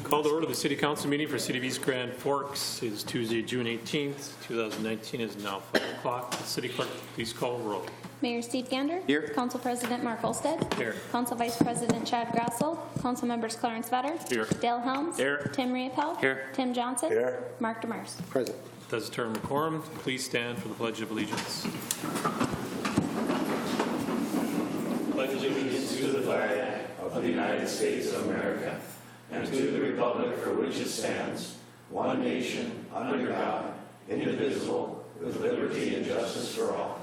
Call to order the City Council meeting for City of East Grand Forks. It is Tuesday, June 18th, 2019. It is now 5 o'clock. City Clerk, please call roll. Mayor Steve Gander. Here. Council President Mark Olstead. Here. Council Vice President Chad Grassel. Council Members Clarence Vetter. Here. Dale Helms. Here. Tim Riepel. Here. Tim Johnson. Here. Mark Demers. Present. Does term quorum. Please stand for the Pledge of Allegiance. Pledge allegiance to the flag of the United States of America and to the republic for which it stands, one nation, under God, indivisible, with liberty and justice for all.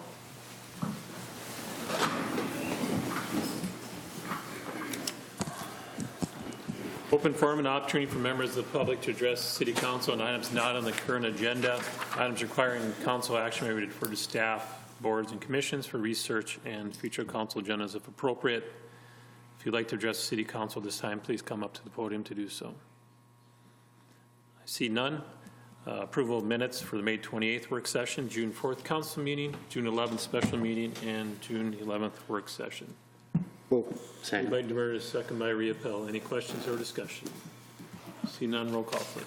Open forum and opportunity for members of the public to address City Council on items not on the current agenda. Items requiring council action may be referred to staff, boards, and commissions for research and future council agendas if appropriate. If you'd like to address City Council this time, please come up to the podium to do so. I see none. Approval of minutes for the May 28th work session, June 4th council meeting, June 11th special meeting, and June 11th work session. Second. By Demers, second by Riepel. Any questions or discussion? See none. Roll call, please.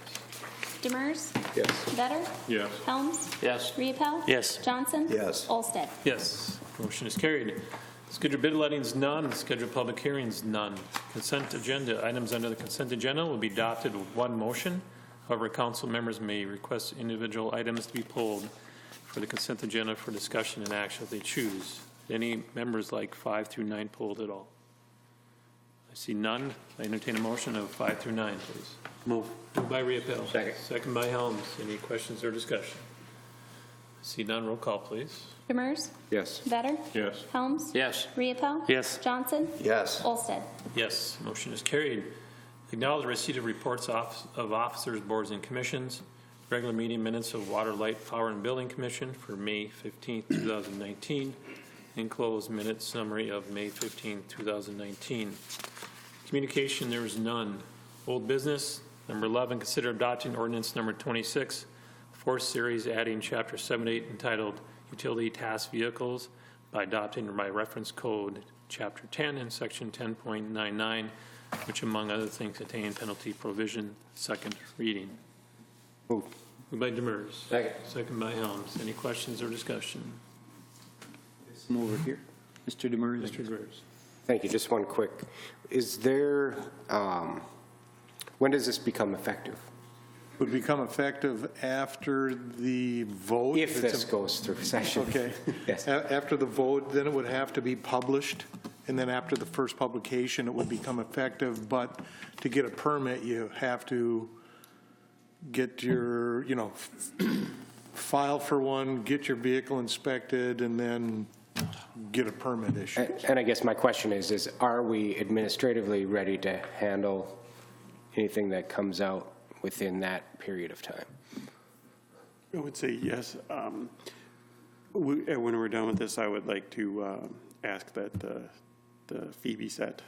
Demers. Yes. Vetter. Yes. Helms. Yes. Riepel. Yes. Johnson. Yes. Olstead. Yes. Motion is carried. Scheduled bid lettings, none. Scheduled public hearings, none. Consent agenda. Items under the consent agenda will be adopted with one motion. However, council members may request individual items to be pulled for the consent agenda for discussion and action if they choose. Any members like 5 through 9 pulled at all? I see none. I entertain a motion of 5 through 9, please. Move. Moved by Riepel. Second. Second by Helms. Any questions or discussion? I see none. Roll call, please. Demers. Yes. Vetter. Yes. Helms. Yes. Riepel. Yes. Johnson. Yes. Olstead. Yes. Motion is carried. Acknowledge receipt of reports of officers, boards, and commissions. Regular meeting minutes of Water, Light, Power, and Building Commission for May 15, 2019. Enclosed minute summary of May 15, 2019. Communication, there is none. Old business, number 11, consider adopting ordinance number 26, 4th series, adding chapter 7-8 entitled Utility Task Vehicles by adopting by reference code chapter 10 and section 10.99, which among other things contain penalty provision. Second reading. Move. Moved by Demers. Second. Second by Helms. Any questions or discussion? Over here. Mr. Demers. Mr. Demers. Thank you. Just one quick. Is there, when does this become effective? Would become effective after the vote. If this goes through session. Okay. Yes. After the vote, then it would have to be published, and then after the first publication, it would become effective. But to get a permit, you have to get your, file for one, get your vehicle inspected, and then get a permit issued. And I guess my question is are we administratively ready to handle anything that comes out within that period of time? I would say yes. When we're done with this, I would like to ask that the fee be set.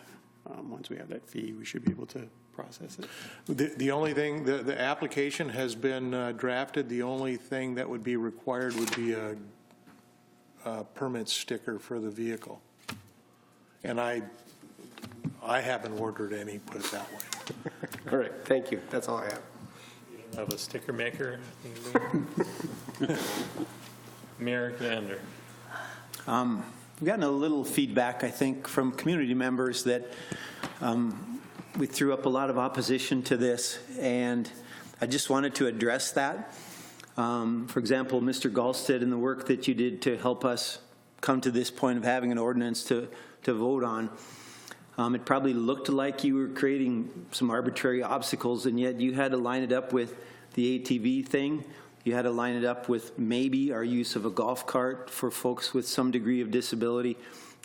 Once we have that fee, we should be able to process it. The only thing, the application has been drafted. The only thing that would be required would be a permit sticker for the vehicle. And I haven't ordered any, put it that way. All right. Thank you. That's all I have. You don't have a sticker maker? Mayor Gander. We've gotten a little feedback, I think, from community members that we threw up a lot of opposition to this, and I just wanted to address that. For example, Mr. Galstead and the work that you did to help us come to this point of having an ordinance to vote on. It probably looked like you were creating some arbitrary obstacles, and yet you had to line it up with the ATV thing. You had to line it up with maybe our use of a golf cart for folks with some degree of disability,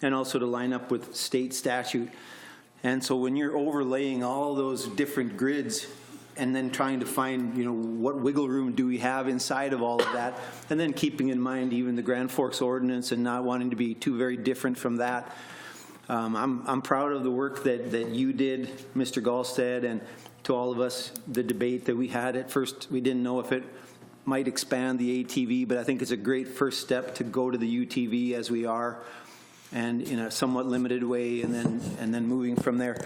and also to line up with state statute. And so when you're overlaying all those different grids and then trying to find, what wiggle room do we have inside of all of that, and then keeping in mind even the Grand Forks ordinance and not wanting to be too very different from that. I'm proud of the work that you did, Mr. Galstead, and to all of us, the debate that we had. At first, we didn't know if it might expand the ATV, but I think it's a great first step to go to the UTV as we are, and in a somewhat limited way, and then moving from there.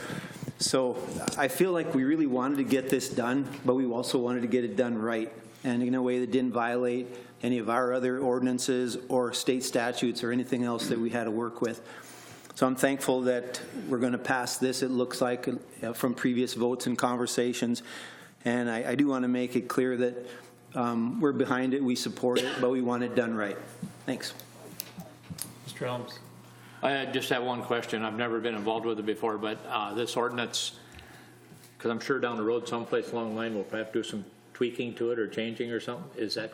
So I feel like we really wanted to get this done, but we also wanted to get it done right, and in a way that didn't violate any of our other ordinances or state statutes or anything else that we had to work with. So I'm thankful that we're going to pass this, it looks like, from previous votes and conversations. And I do want to make it clear that we're behind it, we support it, but we want it done right. Thanks. Mr. Helms? I just have one question. I've never been involved with it before, but this ordinance, because I'm sure down the road someplace along the line we'll have to do some tweaking to it or changing or something. Is that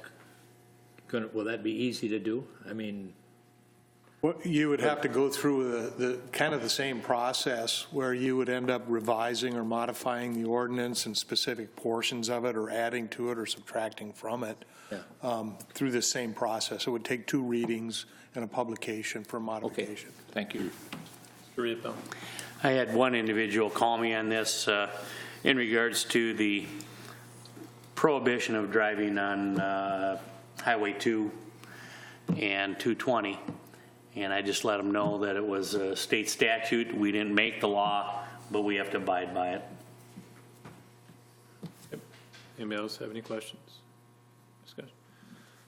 will that be easy to do? I mean, Well, you would have to go through the kind of the same process where you would end up revising or modifying the ordinance and specific portions of it, or adding to it or subtracting from it, through the same process. It would take 2 readings and a publication for modification. okay, thank you. Mr. Riepel? I had one individual call me on this in regards to the prohibition of driving on Highway 2 and 220. And I just let them know that it was a state statute. We didn't make the law, but we have to abide by it. Yep. Anybody else have any questions? Discussion?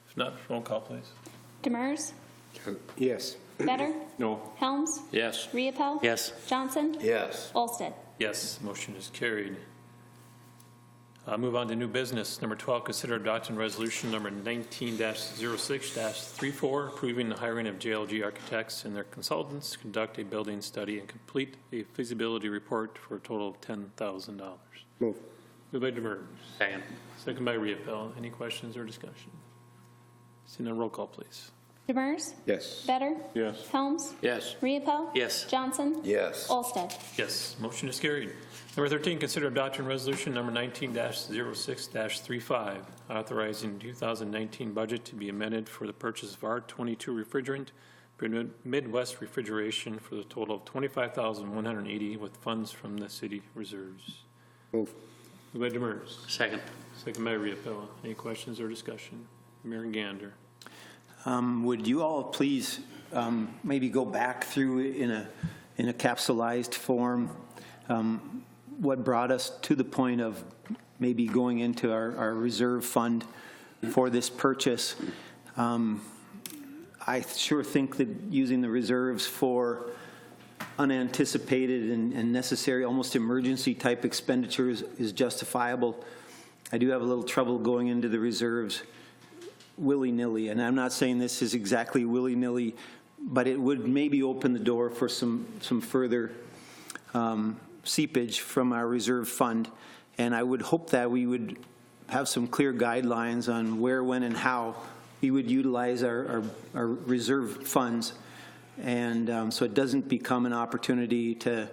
If not, roll call, please. Demers? Yes. Better? No. Helms? Yes. Riepel? Yes. Johnson? Yes. Olsted? Yes, motion is carried. Move on to new business. Number 12, consider adopting resolution number 19-06-34, approving the hiring of JLG architects and their consultants to conduct a building study and complete a feasibility report for a total of $10,000. Move. Moved by Demers. Second. Second by Riepel. Any questions or discussion? Seeing none, roll call, please. Demers? Yes. Better? Yes. Helms? Yes. Riepel? Yes. Johnson? Yes. Olsted? Yes, motion is carried. Number 13, consider adopting resolution number 19-06-35, authorizing 2019 budget to be amended for the purchase of R22 refrigerant for Midwest Refrigeration for the total of $25,180 with funds from the city reserves. Move. Moved by Demers. Second. Second by Riepel. Any questions or discussion? Mayor Gander. Would you all please maybe go back through in a capsulized form what brought us to the point of maybe going into our reserve fund for this purchase? I sure think that using the reserves for unanticipated and necessary, almost emergency type expenditures is justifiable. I do have a little trouble going into the reserves willy-nilly, and I'm not saying this is exactly willy-nilly, but it would maybe open the door for some further seepage from our reserve fund. And I would hope that we would have some clear guidelines on where, when, and how we would utilize our reserve funds. And so it doesn't become an opportunity to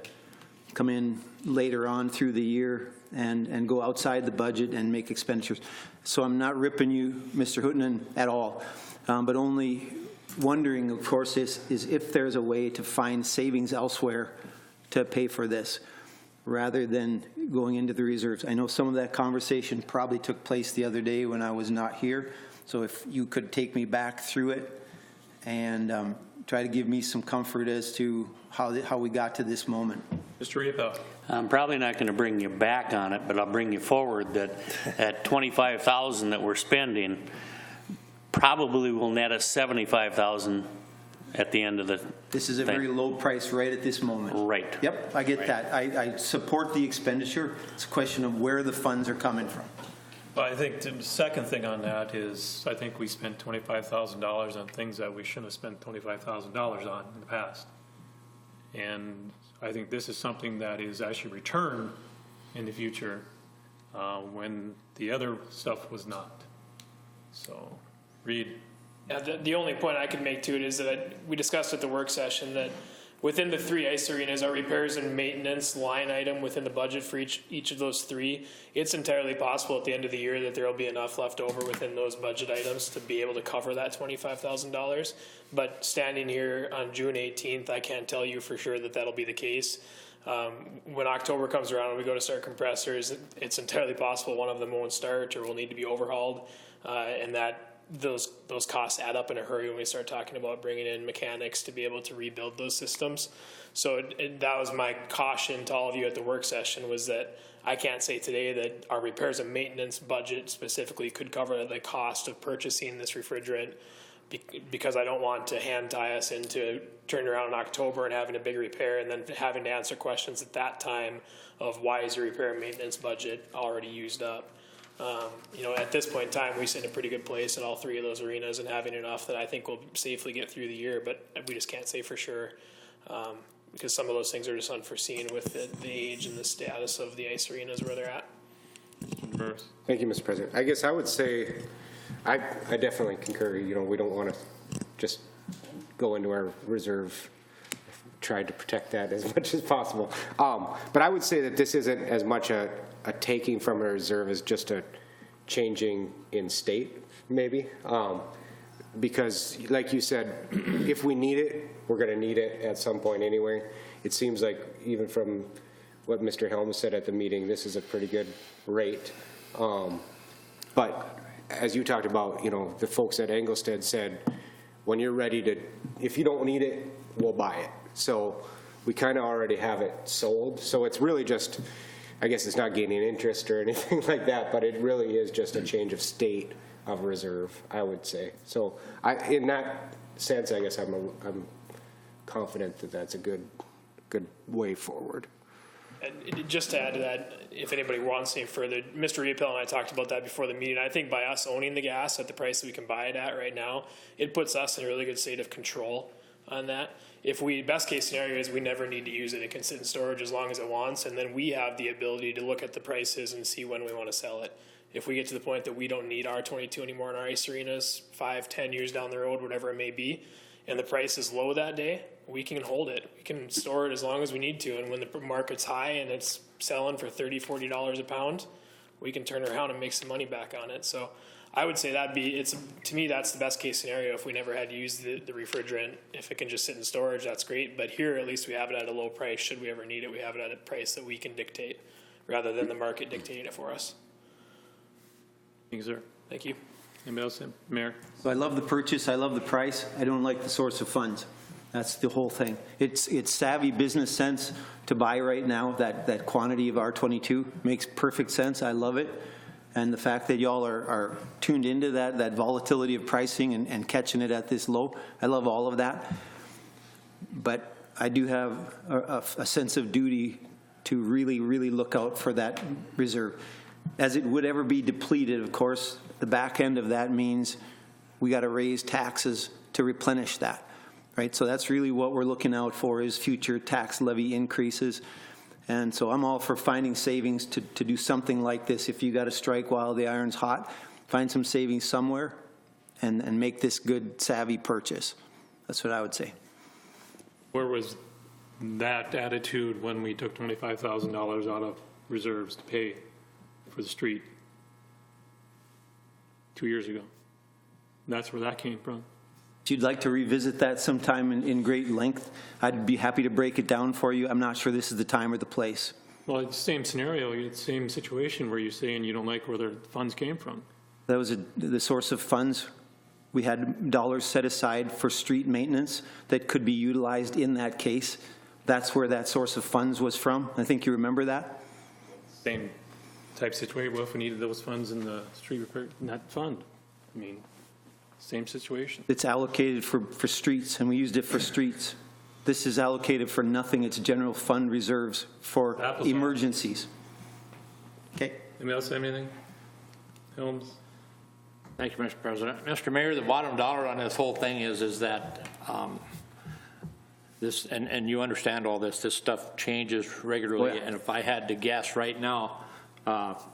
come in later on through the year and go outside the budget and make expenditures. So I'm not ripping you, Mr. Huttunen, at all, but only wondering, of course, is if there's a way to find savings elsewhere to pay for this, rather than going into the reserves. I know some of that conversation probably took place the other day when I was not here, so if you could take me back through it and try to give me some comfort as to how we got to this moment. Mr. Riepel. I'm probably not going to bring you back on it, but I'll bring you forward that at $25,000 that we're spending, probably will net us $75,000 at the end of the This is a thing. very low price right at this moment. Right. Yep, I get that. I support the expenditure. It's a question of where the funds are coming from. Well, I think the second thing on that is I think we spent $25,000 on things that we shouldn't have spent $25,000 on in the past. And I think this is something that is actually returned in the future when the other stuff was not. So, Reed. Yeah, the only point I could make to it is that we discussed at the work session that within the 3 ice arenas, our repairs and maintenance line item within the budget for each of those 3, it's entirely possible at the end of the year that there will be enough left over within those budget items to be able to cover that $25,000. But standing here on June 18th, I can't tell you for sure that that'll be the case. When October comes around and we go to start compressors, it's entirely possible one of them won't start or will need to be overhauled, and that those costs add up in a hurry when we start talking about bringing in mechanics to be able to rebuild those systems. So that was my caution to all of you at the work session, was that I can't say today that our repairs and maintenance budget specifically could cover the cost of purchasing this refrigerant, because I don't want to hand tie us into turning around in October and having a big repair and then having to answer questions at that time of why is your repair and maintenance budget already used up. At this point in time, we sit in a pretty good place in all three of those arenas and having enough that I think we'll safely get through the year, but we just can't say for sure, because some of those things are just unforeseen with the age and the status of the ice arenas where they're at. Thank you, Mr. President. I guess I would say, I definitely concur. We don't want to just go into our reserve, try to protect that as much as possible. But I would say that this isn't as much a taking from a reserve as just a changing in state, maybe. Because like you said, if we need it, we're going to need it at some point anyway. It seems like even from what Mr. Helms said at the meeting, this is a pretty good rate. But as you talked about, the folks at Engelstead said, when you're ready to, if you don't need it, we'll buy it. So we kind of already have it sold. So it's really just, I guess it's not gaining interest or anything like that, but it really is just a change of state of reserve, I would say. So in that sense, I guess I'm confident that that's a good way forward. And just to add to that, if anybody wants any further, Mr. Riepel and I talked about that before the meeting. I think by us owning the gas at the price that we can buy it at right now, it puts us in a really good state of control on that. If best case scenario is we never need to use it, it can sit in storage as long as it wants, and then we have the ability to look at the prices and see when we want to sell it. If we get to the point that we don't need R22 anymore in our ice arenas, 5-10 years down the road, whatever it may be, and the price is low that day, we can hold it. We can store it as long as we need to. And when the market's high and it's selling for $30, $40 a pound, we can turn around and make some money back on it. So I would say to me, that's the best case scenario. If we never had to use the refrigerant, if it can just sit in storage, that's great. But here, at least we have it at a low price. Should we ever need it, we have it at a price that we can dictate rather than the market dictating it for us. Thank you, sir. Thank you. Anybody else? Mayor? So I love the purchase, I love the price, I don't like the source of funds. That's the whole thing. It's savvy business sense to buy right now. That quantity of R22 makes perfect sense. I love it. And the fact that y'all are tuned into that volatility of pricing and catching it at this low, I love all of that. But I do have a sense of duty to really, really look out for that reserve. As it would ever be depleted, of course, the back end of that means we got to raise taxes to replenish that. Right, so that's really what we're looking out for, is future tax levy increases. And so I'm all for finding savings to do something like this. If you got to strike while the iron's hot, find some savings somewhere and make this good, savvy purchase. That's what I would say. Where was that attitude when we took $25,000 out of reserves to pay for the street 2 years ago? That's where that came from. If you'd like to revisit that sometime in great length, I'd be happy to break it down for you. I'm not sure this is the time or the place. Well, it's the same scenario, it's the same situation where you're saying you don't like where the funds came from. That was the source of funds. We had dollars set aside for street maintenance that could be utilized in that case. That's where that source of funds was from. I think you remember that. Same type situation. Well, if we needed those funds in the street repair, not fund. I mean, same situation. It's allocated for streets, and we used it for streets. This is allocated for nothing. It's general fund reserves for emergencies. Okay. Anybody else have anything? Helms? Thank you, Mr. President. Mr. Mayor, the bottom dollar on this whole thing is that this, and you understand all this stuff changes regularly. Oh, yeah. And if I had to guess right now,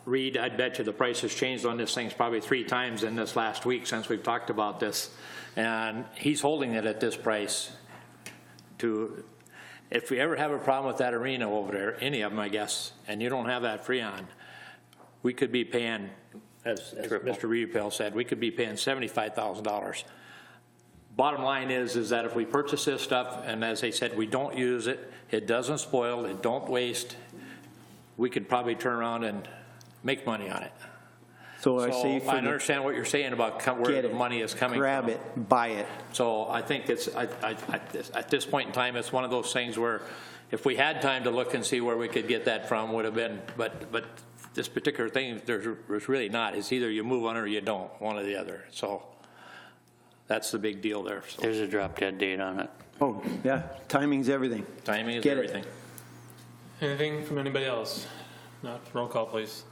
Reed, I'd bet you the price has changed on this thing probably 3 times in this last week since we've talked about this. And he's holding it at this price. If we ever have a problem with that arena over there, any of them, I guess, and you don't have that Freon, we could be paying, as Mr. Riepel said, we could be paying $75,000. Bottom line is that if we purchase this stuff, and as they said, we don't use it, it doesn't spoil, it don't waste, we could probably turn around and make money on it. So I say So for I the- understand what you're saying about where Get the it. money is coming from. Grab it, buy it. So I think it's, at this point in time, it's one of those things where if we had time to look and see where we could get that from, would have been, but this particular thing, there's really not. It's either you move on or you don't, one or the other. So that's the big deal there. So There's a drop dead date on it. Oh, yeah, timing's everything. timing is Get it. everything. Anything from anybody else? Not, roll call, please.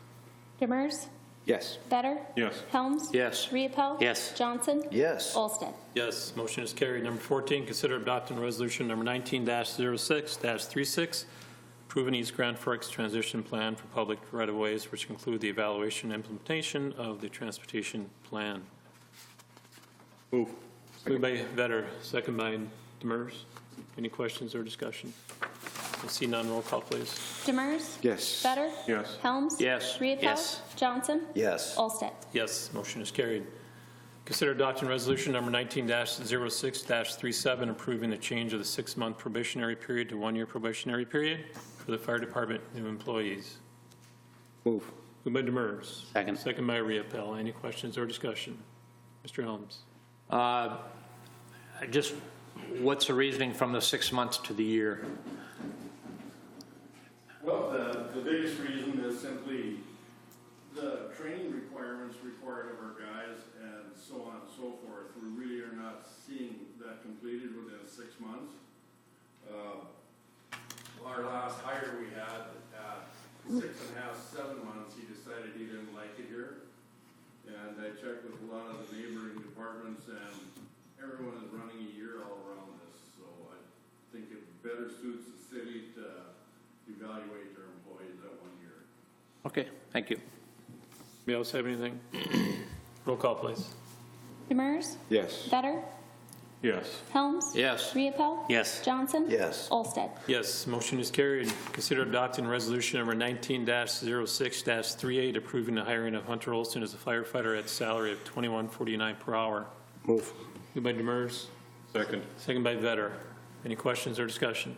Demers, Yes. Better, Yes. Helms, Yes. Riepel, Yes. Johnson, Yes. Olsted. Yes, motion is carried. Number 14, consider adopting resolution number 19-06-36, approving East Grand Forks transition plan for public right-of-ways, which include the evaluation and implementation of the transportation plan. Move. Moved by Vetter, second by Demers. Any questions or discussion? I see none. Roll call, please. Demers, Yes. Better, Yes. Helms, Yes. Riepel, Yes. Johnson, Yes. Olsted. Yes, motion is carried. Consider adopting resolution number 19-06-37, approving the change of the 6-month probationary period to 1-year probationary period for the fire department new employees. Move. Moved by Demers. Second. Second by Riepel. Any questions or discussion? Mr. Helms. Just, what's the reasoning from the 6 months to the year? Well, the biggest reason is simply the training requirements required of our guys and so on and so forth. We really are not seeing that completed within 6 months. Our last hire we had at 6.5, 7 months, he decided he didn't like it here. And I checked with a lot of the neighboring departments and everyone is running a year all around this. So I think it better suits the city to evaluate their employees at 1 year. Okay, thank you. Anybody else have anything? Roll call, please. Demers, Yes. Better, Yes. Helms, Yes. Riepel, Yes. Johnson, Yes. Olsted. Yes, motion is carried. Consider adopting resolution number 19-06-38, approving the hiring of Hunter Olson as a firefighter at a salary of $21.49 per hour. Move. Moved by Demers. Second. Second by Vetter. Any questions or discussion?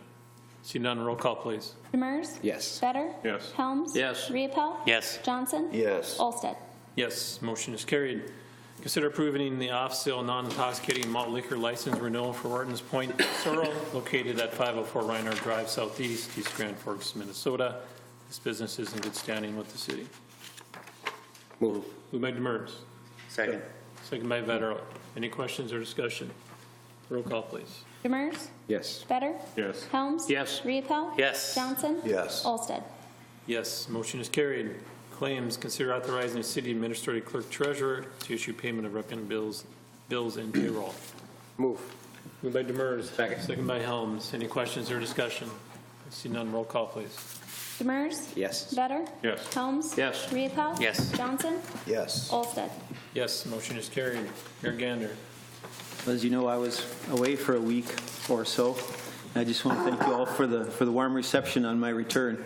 See none, roll call, please. Demers, Yes. Better, Yes. Helms, Yes. Riepel, Yes. Johnson, Yes. Olsted. Yes, motion is carried. Consider approving the off-sale non-intoxicating malt liquor license renewal for Wharton's Point Sorrel, located at 504 Reinhardt Drive Southeast, East Grand Forks, Minnesota. This business is in good standing with the city. Move. Moved by Demers. Second. Second by Vetter. Any questions or discussion? Roll call, please. Demers, Yes. Better, Yes. Helms, Yes. Riepel, Yes. Johnson, Yes. Olsted. Yes, motion is carried. Claims, consider authorizing the city administrative clerk treasurer to issue payment of recommended bills and payroll. Move. Moved by Demers. Second. Second by Helms. Any questions or discussion? I see none. Roll call, please. Demers, Yes. Better, Yes. Helms, Yes. Riepel, Yes. Johnson, Yes. Olsted. Yes, motion is carried. Mayor Gander. As you know, I was away for a week or so. I just want to thank you all for the warm reception on my return.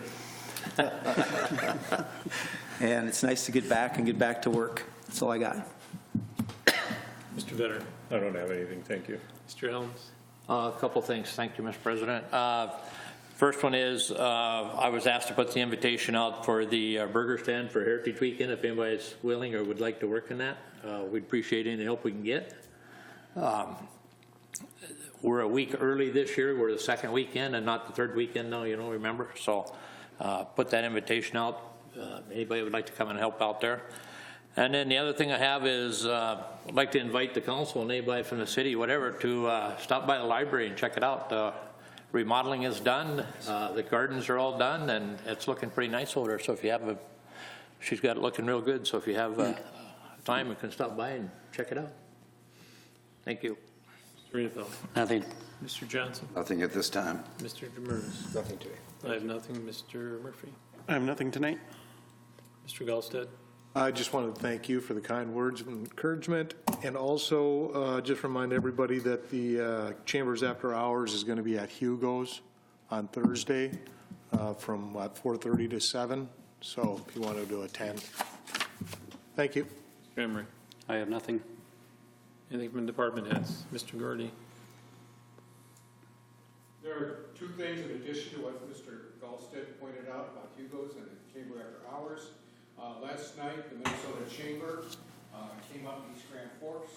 And it's nice to get back and get back to work. That's all I got. Mr. Vetter. I don't have anything, thank you. Mr. Helms. A couple things. Thank you, Mr. President. First one is, I was asked to put the invitation out for the burger stand for Heritage Weekend. If anybody's willing or would like to work in that, we'd appreciate any help we can get. We're a week early this year. We're the second weekend and not the third weekend now, remember? So put that invitation out. Anybody would like to come and help out there. And then the other thing I have is I'd like to invite the council and anybody from the city, whatever, to stop by the library and check it out. Remodeling is done. The gardens are all done, and it's looking pretty nice over there. So if you have she's got it looking real good. So if you have time, you can stop by and check it out. Thank you. Mr. Riepel. Nothing. Mr. Johnson. Nothing at this time. Mr. Demers. Nothing today. I have nothing. Mr. Murphy. I have nothing tonight. Mr. Gallstead. I just wanted to thank you for the kind words of encouragement, and also just remind everybody that the Chambers After Hours is going to be at Hugo's on Thursday from 4:30 to 7. So if you wanted to attend. Thank you. Mr. Emery. I have nothing. Anything from the department heads? Mr. Gordy. There are two things in addition to what Mr. Gallstead pointed out about Hugo's and the Chamber After Hours. Last night, the Minnesota Chamber came up East Grand Forks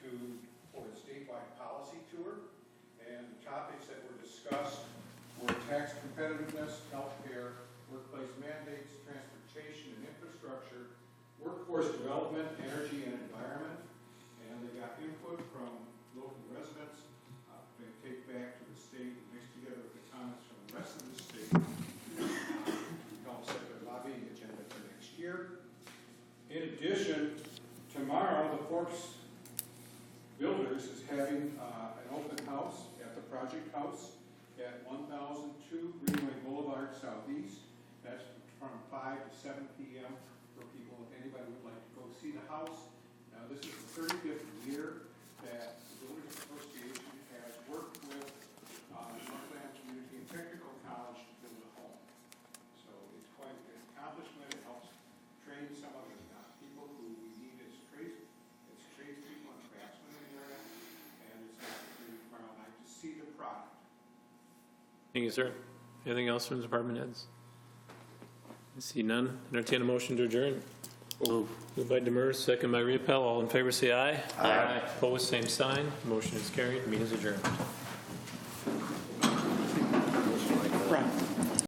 for a statewide policy tour, and the topics that were discussed were tax competitiveness, healthcare, workplace mandates, transportation and infrastructure, workforce development, energy and environment, and they got input from local residents. They take back to the state and mix together with the comments from the rest of the state. Help set their lobbying agenda for next year. In addition, tomorrow the Forks Builders is having an open house at the Project House at 1002 Greenway Boulevard Southeast. That's from 5 to 7 p.m. for people, if anybody would like to go see the house. Now, this is the 35th year that the Builders Association has worked with Northland Community and Technical College to build a home. So it's quite an accomplishment. It helps train some of the people who we need as tradespeople and craftsmen in the area. And it's an opportunity tomorrow night to see the product. Thank you, sir. Anything else from the department heads? I see none. Entertain a motion to adjourn. Moved by Demers, second by Riepel. All in favor say aye. Aye. Opposed, same sign. Motion is carried. Meeting is adjourned.